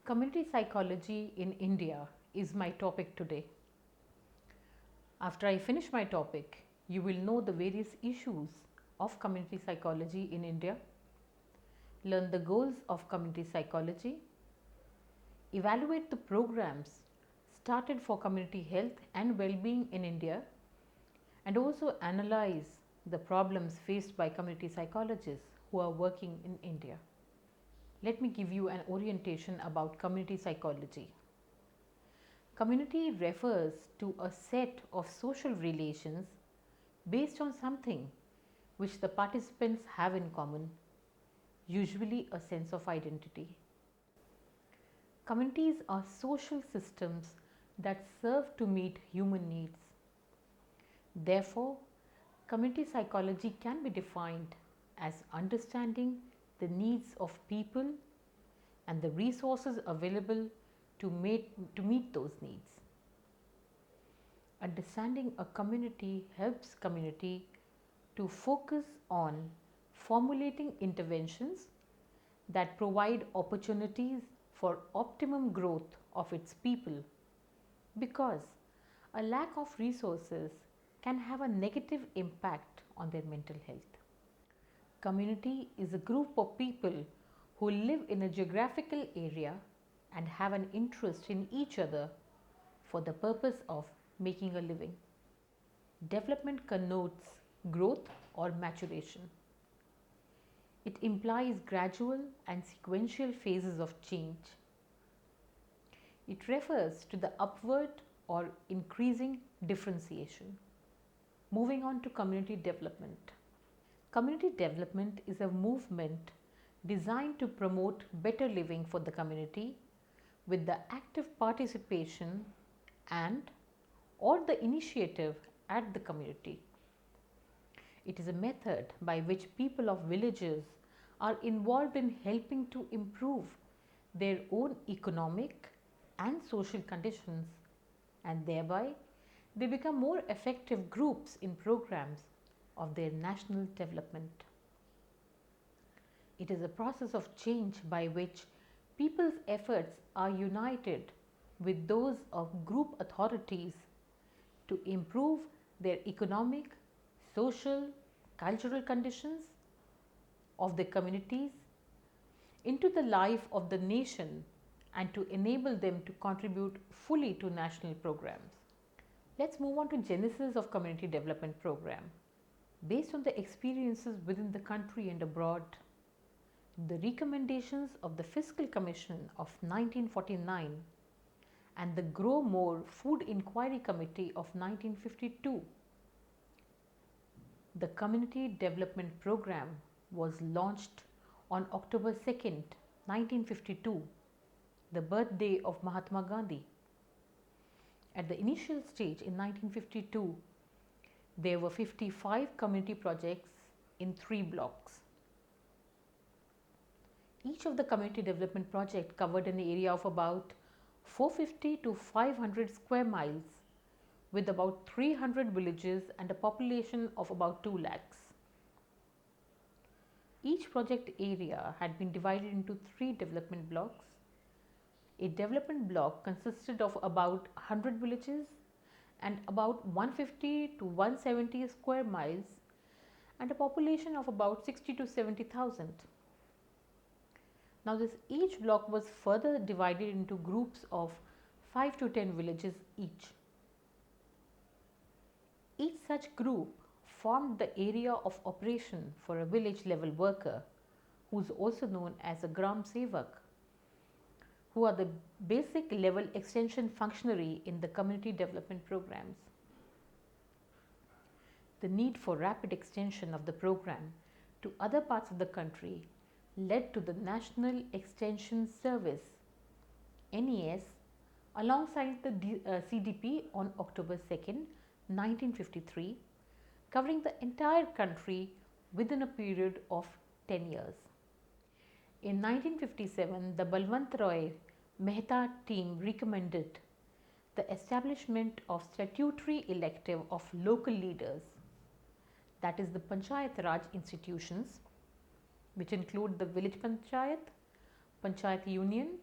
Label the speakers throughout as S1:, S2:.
S1: Community psychology in India is my topic today. After I finish my topic, you will know the various issues of community psychology in India, learn the goals of community psychology, evaluate the programs started for community health and well-being in India, and also analyze the problems faced by community psychologists who are working in India. Let me give you an orientation about community psychology. Community refers to a set of social relations based on something which the participants have in common, usually a sense of identity. Communities are social systems that serve to meet human needs. Therefore, community psychology can be defined as understanding the needs of people and the resources available to meet those needs. Understanding a community helps community to focus on formulating interventions that provide opportunities for optimum growth of its people, because a lack of resources can have a negative impact on their mental health. Community is a group of people who live in a geographical area and have an interest in each other for the purpose of making a living. Development connotes growth or maturation. It implies gradual and sequential phases of change. It refers to the upward or increasing differentiation. Moving on to community development. Community development is a movement designed to promote better living for the community with the active participation and or the initiative at the community. It is a method by which people of villages are involved in helping to improve their own economic and social conditions, and thereby they become more effective groups in programs of their national development. It is a process of change by which people's efforts are united with those of group authorities to improve their economic, social, cultural conditions of the communities into the life of the nation and to enable them to contribute fully to national programs. Let's move on to genesis of community development program. Based on the experiences within the country and abroad, the recommendations of the Fiscal Commission of 1949 and the Grow More Food Inquiry Committee of 1952, the Community Development Program was launched on October 2nd, 1952, the birthday of Mahatma Gandhi. At the initial stage in 1952, there were 55 community projects in 3 blocks. Each of the community development project covered an area of about 450 to 500 square miles with about 300 villages and a population of about 2 lakhs. Each project area had been divided into 3 development blocks. A development block consisted of about 100 villages and about 150 to 170 square miles and a population of about 60 to 70,000. Now each block was further divided into groups of 5 to 10 villages each. Each such group formed the area of operation for a village level worker, who is also known as a Gram Sevak, who are the basic level extension functionary in the community development programs. The need for rapid extension of the program to other parts of the country led to the National Extension Service (NES) alongside the CDP on October 2nd, 1953, covering the entire country within a period of 10 years. In 1957, the Balwant Roy Mehta team recommended the establishment of statutory elective of local leaders, that is the Panchayat Raj institutions, which include the village panchayat, panchayat union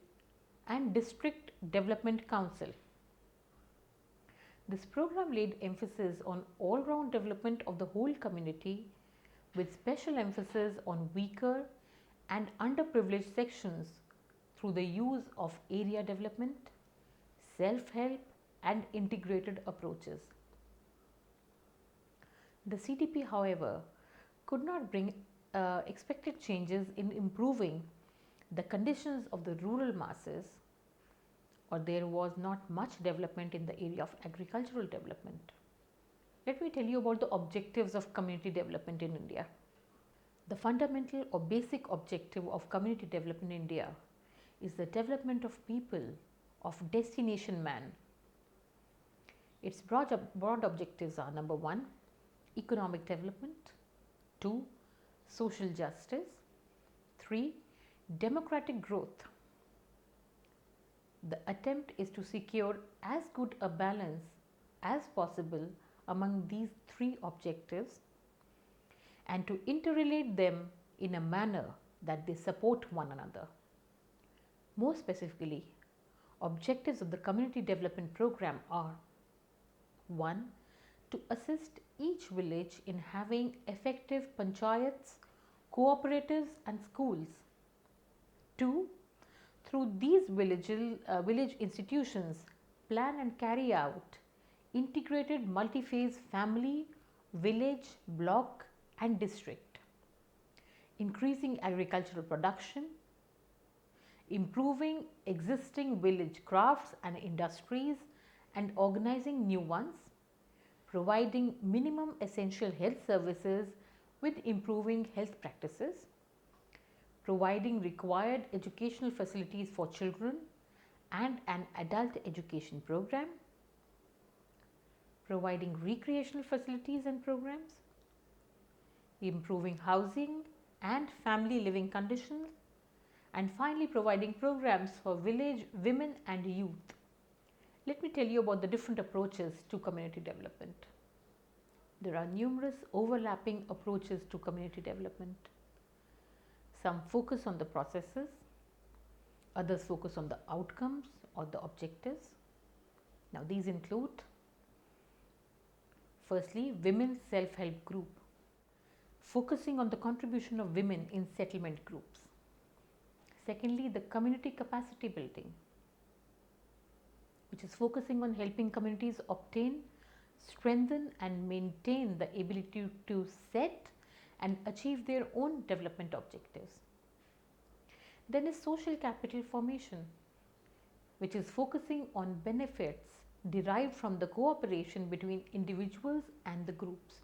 S1: and District Development Council. This program laid emphasis on all round development of the whole community with special emphasis on weaker and underprivileged sections through the use of area development, self help, and integrated approaches. The CDP, however, could not bring expected changes in improving the conditions of the rural masses, or there was not much development in the area of agricultural development. Let me tell you about the objectives of community development in India. The fundamental or basic objective of community development in India is the development of people, of destination man. Its broad objectives are: number 1, economic development; 2, social justice; 3, democratic growth. The attempt is to secure as good a balance as possible among these three objectives and to interrelate them in a manner that they support one another. More specifically, objectives of the community development program are: 1, to assist each village in having effective panchayats, cooperatives and schools. 2, through these village institutions, plan and carry out integrated multi-phase family, village, block and district, increasing agricultural production, improving existing village crafts and industries and organizing new ones, providing minimum essential health services with improving health practices, providing required educational facilities for children and an adult education program, providing recreational facilities and programs, improving housing and family living conditions, and finally providing programs for village women and youth. Let me tell you about the different approaches to community development. There are numerous overlapping approaches to community development. Some focus on the processes, others focus on the outcomes or the objectives. Now these include: firstly, women's self-help group, focusing on the contribution of women in settlement groups. Secondly, the community capacity building, which is focusing on helping communities obtain, strengthen and maintain the ability to set and achieve their own development objectives. Then is social capital formation, which is focusing on benefits derived from the cooperation between individuals and the groups.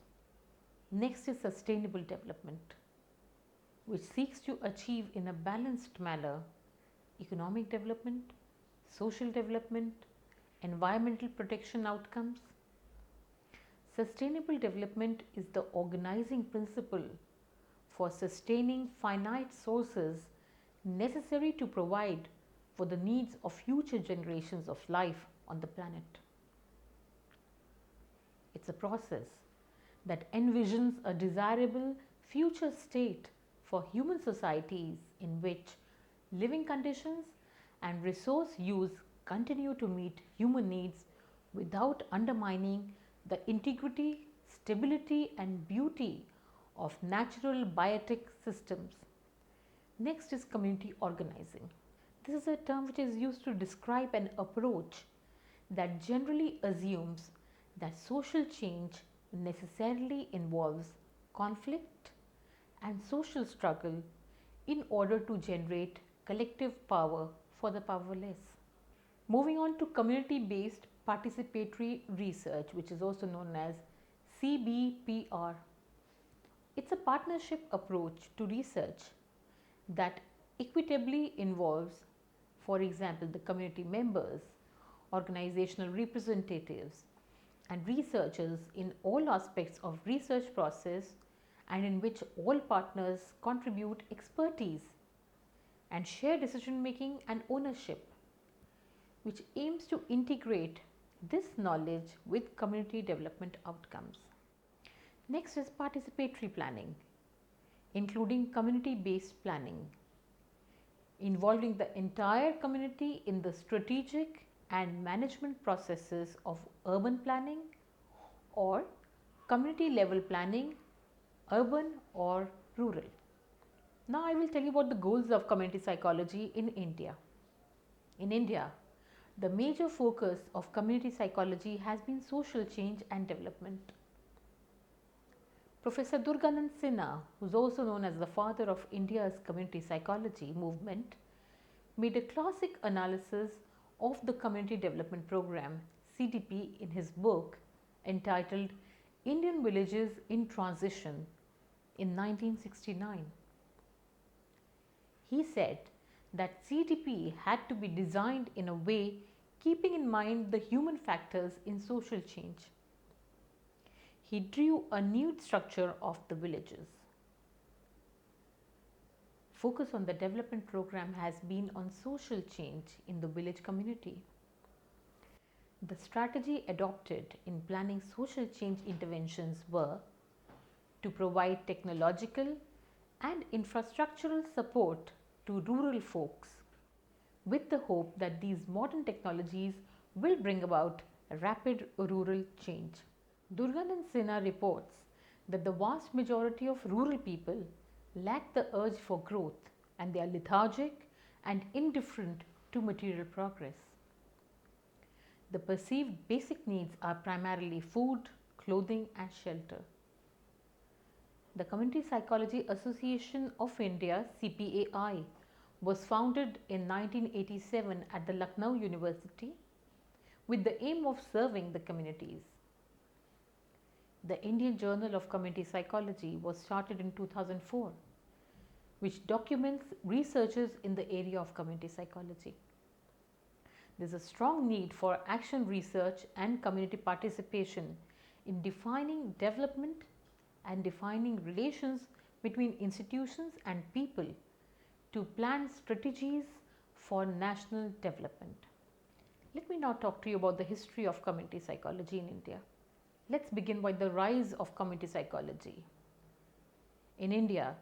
S1: Next is sustainable development, which seeks to achieve in a balanced manner economic development, social development, environmental protection outcomes. Sustainable development is the organizing principle for sustaining finite sources necessary to provide for the needs of future generations of life on the planet. It's a process that envisions a desirable future state for human societies in which living conditions and resource use continue to meet human needs without undermining the integrity, stability and beauty of natural biotic systems. Next is community organizing. This is a term which is used to describe an approach that generally assumes that social change necessarily involves conflict and social struggle in order to generate collective power for the powerless. Moving on to community-based participatory research, which is also known as CBPR. It's a partnership approach to research that equitably involves, for example, the community members, organizational representatives, and researchers in all aspects of research process, and in which all partners contribute expertise and share decision making and ownership, which aims to integrate this knowledge with community development outcomes. Next is participatory planning, including community based planning. involving the entire community in the strategic and management processes of urban planning or community level planning, urban or rural. Now I will tell you about the goals of community psychology in India. In India, the major focus of community psychology has been social change and development. Professor Durganand Sinha, who is also known as the father of India's community psychology movement, made a classic analysis of the Community Development Program CDP in his book entitled Indian Villages in Transition in 1969. He said that CDP had to be designed in a way keeping in mind the human factors in social change. He drew a new structure of the villages. Focus on the development program has been on social change in the village community. The strategy adopted in planning social change interventions were to provide technological and infrastructural support to rural folks with the hope that these modern technologies will bring about rapid rural change. Durganand Sinha reports that the vast majority of rural people lack the urge for growth and they are lethargic and indifferent to material progress. The perceived basic needs are primarily food, clothing and shelter. The Community Psychology Association of India (CPAI) was founded in 1987 at the Lucknow University with the aim of serving the communities. The Indian Journal of Community Psychology was started in 2004, which documents researches in the area of community psychology. There is a strong need for action research and community participation in defining development and defining relations between institutions and people to plan strategies for national development. Let me now talk to you about the history of community psychology in India. Let's begin by the rise of community psychology. In India,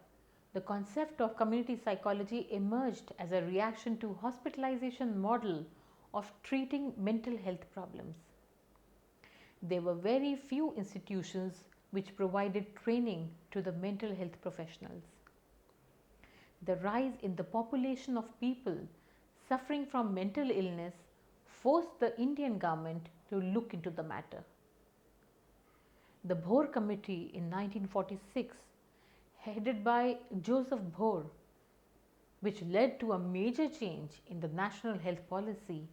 S1: the concept of community psychology emerged as a reaction to hospitalization model of treating mental health problems. There were very few institutions which provided training to the mental health professionals. The rise in the population of people suffering from mental illness forced the Indian government to look into the matter. The Bhore Committee in 1946, headed by Joseph Bhore, which led to a major change in the national health policy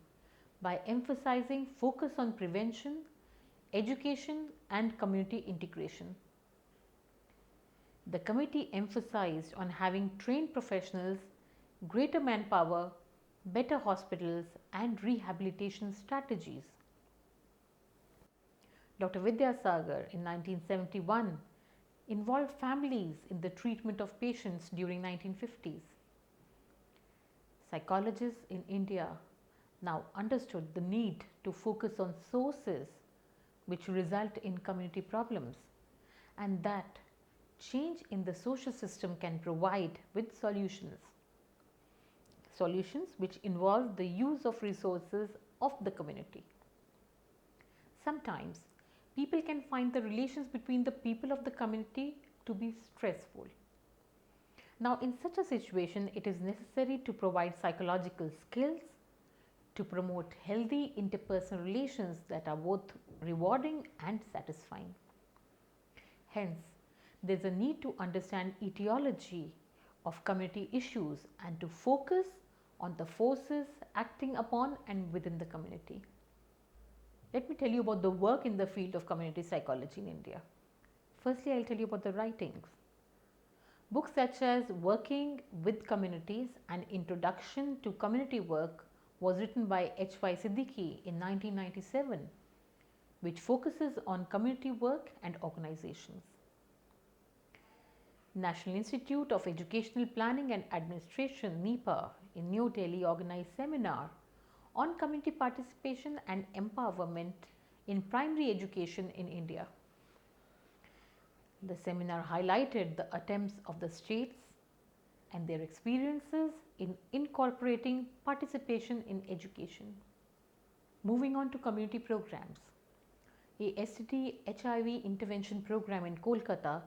S1: by emphasizing focus on prevention, education and community integration. The committee emphasized on having trained professionals, greater manpower, better hospitals and rehabilitation strategies. Dr. Vidyasagar in 1971 involved families in the treatment of patients during 1950s. Psychologists in India now understood the need to focus on sources which result in community problems and that change in the social system can provide with solutions. Solutions which involve the use of resources of the community. Sometimes people can find the relations between the people of the community to be stressful. Now in such a situation, it is necessary to provide psychological skills to promote healthy interpersonal relations that are both rewarding and satisfying. Hence, there is a need to understand etiology of community issues and to focus on the forces acting upon and within the community. Let me tell you about the work in the field of community psychology in India. Firstly, I will tell you about the writings. Books such as Working with Communities and Introduction to Community Work was written by H.Y. Siddiqui in 1997, which focuses on community work and organizations. National Institute of Educational Planning and Administration (NIPA) in New Delhi organized seminar on community participation and empowerment in primary education in India. The seminar highlighted the attempts of the states and their experiences in incorporating participation in education. Moving on to community programs. A STD HIV intervention program in Kolkata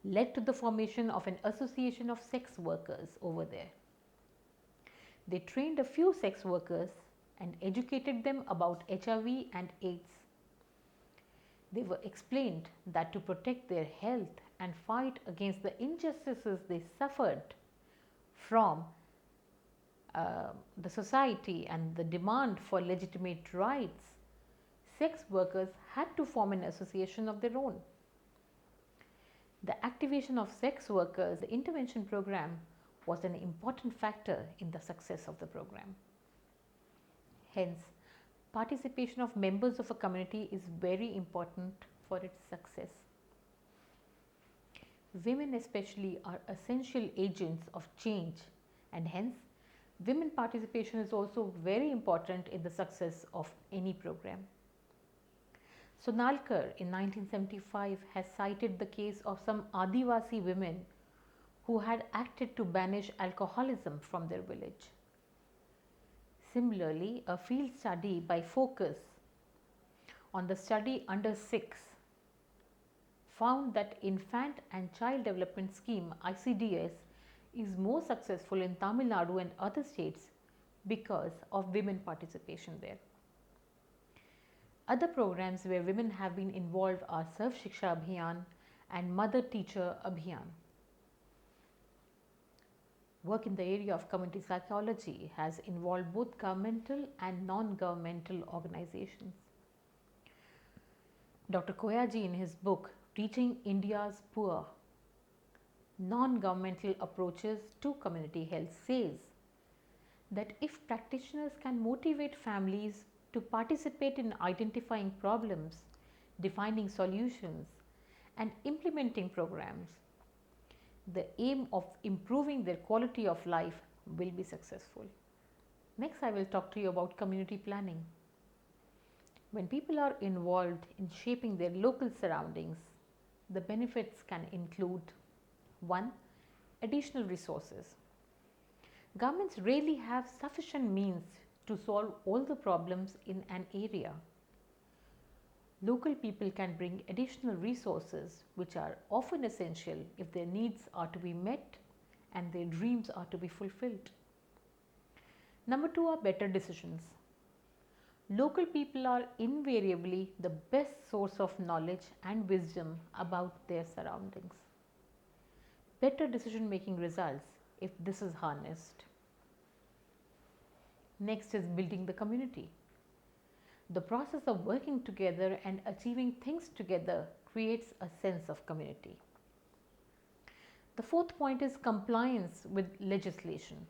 S1: led to the formation of an association of sex workers over there. They trained a few sex workers and educated them about HIV and AIDS. They were explained that to protect their health and fight against the injustices they suffered from the society and the demand for legitimate rights, sex workers had to form an association of their own. The activation of sex workers, the intervention program, was an important factor in the success of the program. Hence, participation of members of a community is very important for its success. Women especially are essential agents of change, and hence women participation is also very important in the success of any program. Sonalkar in 1975 has cited the case of some Adivasi women who had acted to banish alcoholism from their village. Similarly, a field study by Focus on the study under 6 found that Infant and Child Development Scheme ICDS is more successful in Tamil Nadu and other states because of women participation there. Other programs where women have been involved are Sarv Shiksha Abhiyan and Mother Teacher Abhiyan. Work in the area of community psychology has involved both governmental and non-governmental organizations. Dr. Koyaji in his book Reaching India's Poor, Non-Governmental Approaches to Community Health says that if practitioners can motivate families to participate in identifying problems, defining solutions, and implementing programs, the aim of improving their quality of life will be successful. Next, I will talk to you about community planning. When people are involved in shaping their local surroundings, the benefits can include 1. Additional resources. Governments rarely have sufficient means to solve all the problems in an area. Local people can bring additional resources which are often essential if their needs are to be met and their dreams are to be fulfilled. Number 2 are better decisions. Local people are invariably the best source of knowledge and wisdom about their surroundings. Better decision making results if this is harnessed. Next is building the community. The process of working together and achieving things together creates a sense of community. The fourth point is compliance with legislation.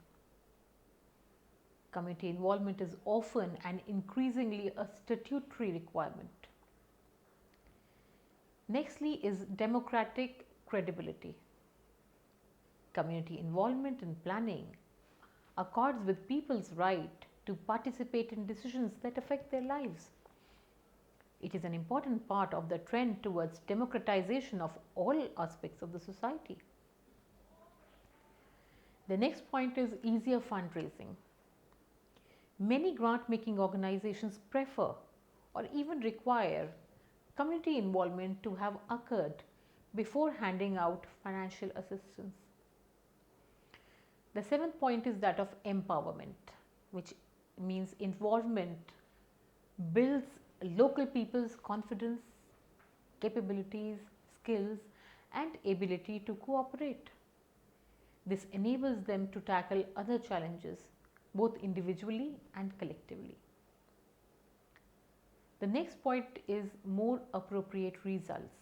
S1: Community involvement is often and increasingly a statutory requirement. Nextly is democratic credibility. Community involvement in planning accords with people's right to participate in decisions that affect their lives. It is an important part of the trend towards democratization of all aspects of the society. The next point is easier fundraising. Many grant-making organizations prefer or even require community involvement to have occurred before handing out financial assistance. The seventh point is that of empowerment, which means involvement builds local people's confidence, capabilities, skills, and ability to cooperate. This enables them to tackle other challenges both individually and collectively. The next point is more appropriate results.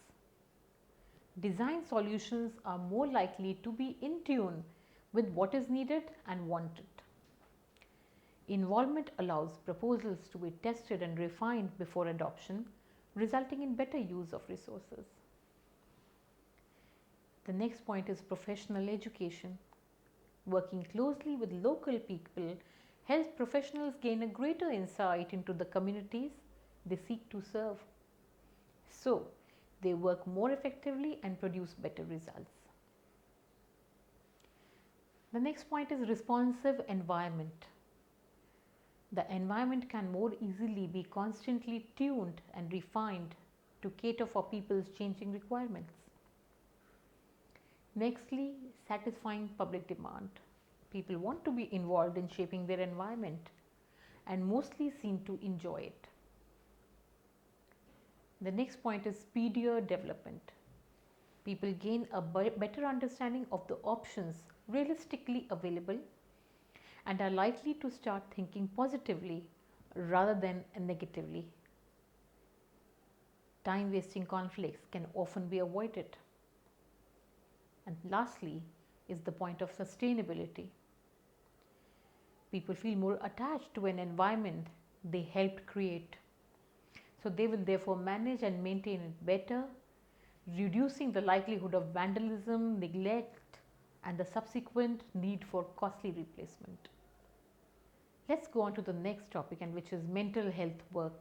S1: Design solutions are more likely to be in tune with what is needed and wanted. Involvement allows proposals to be tested and refined before adoption, resulting in better use of resources. The next point is professional education. Working closely with local people helps professionals gain a greater insight into the communities they seek to serve. So, they work more effectively and produce better results. The next point is responsive environment. The environment can more easily be constantly tuned and refined to cater for people's changing requirements. Nextly, satisfying public demand. People want to be involved in shaping their environment and mostly seem to enjoy it. The next point is speedier development. People gain a better understanding of the options realistically available and are likely to start thinking positively rather than negatively. Time wasting conflicts can often be avoided. And lastly is the point of sustainability. People feel more attached to an environment they helped create. So they will therefore manage and maintain it better, reducing the likelihood of vandalism, neglect, and the subsequent need for costly replacement. Let's go on to the next topic, and which is mental health work.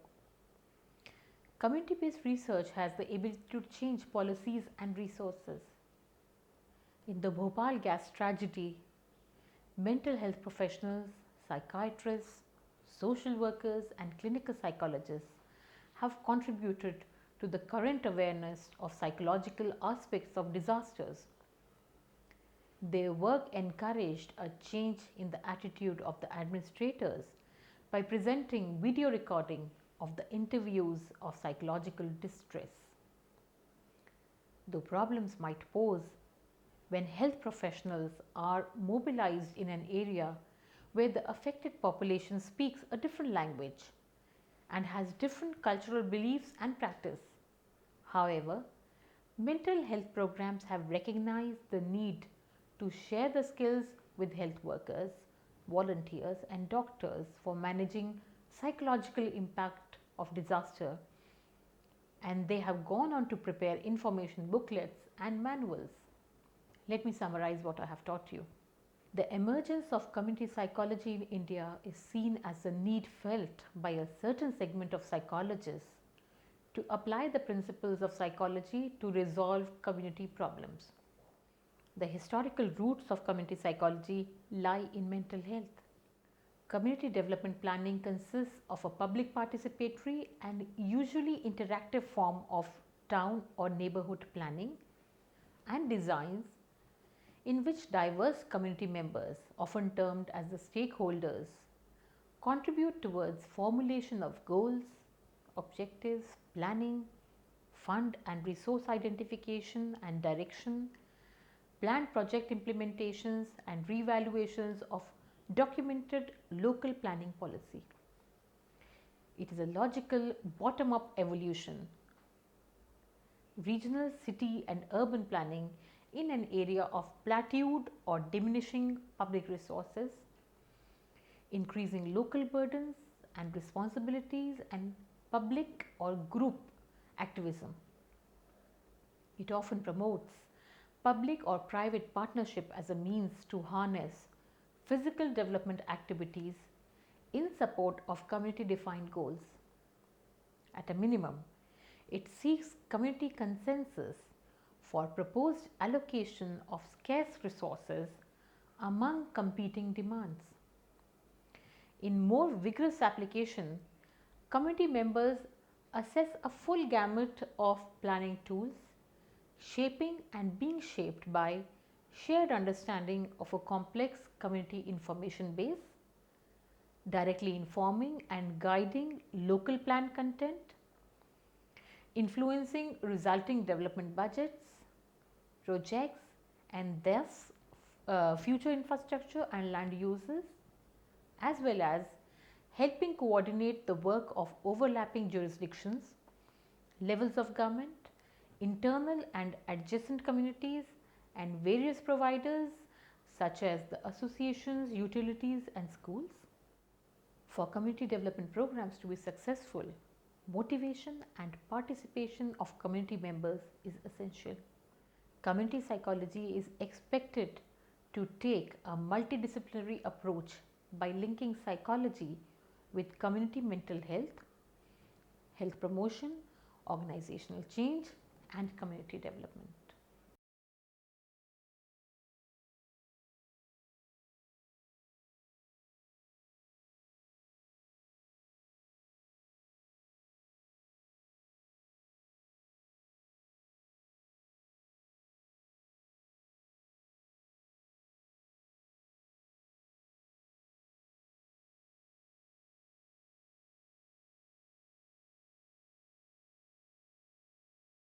S1: Community-based research has the ability to change policies and resources. In the Bhopal gas tragedy, mental health professionals, psychiatrists, social workers, and clinical psychologists have contributed to the current awareness of psychological aspects of disasters. Their work encouraged a change in the attitude of the administrators by presenting video recording of the interviews of psychological distress. Though problems might pose when health professionals are mobilized in an area where the affected population speaks a different language and has different cultural beliefs and practice. However, mental health programs have recognized the need to share the skills with health workers, volunteers, and doctors for managing psychological impact of disaster, and they have gone on to prepare information booklets and manuals. Let me summarize what I have taught you. The emergence of community psychology in India is seen as a need felt by a certain segment of psychologists to apply the principles of psychology to resolve community problems. The historical roots of community psychology lie in mental health. Community development planning consists of a public participatory and usually interactive form of town or neighborhood planning and designs in which diverse community members, often termed as the stakeholders, contribute towards formulation of goals, objectives, planning, fund and resource identification and direction, planned project implementations and revaluations of documented local planning policy. It is a logical bottom-up evolution. Regional, city and urban planning in an area of plateaued or diminishing public resources, increasing local burdens and responsibilities, and public or group activism. It often promotes public or private partnership as a means to harness physical development activities in support of community defined goals. At a minimum, it seeks community consensus for proposed allocation of scarce resources among competing demands. In more vigorous application, community members assess a full gamut of planning tools, shaping and being shaped by shared understanding of a complex community information base, directly informing and guiding local plan content, influencing resulting development budgets, projects, and thus future infrastructure and land uses, as well as helping coordinate the work of overlapping jurisdictions, levels of government, internal and adjacent communities, and various providers such as the associations, utilities, and schools. For community development programs to be successful, motivation and participation of community members is essential. Community psychology is expected to take a multidisciplinary approach by linking psychology with community mental health, health promotion, organizational change, and community development.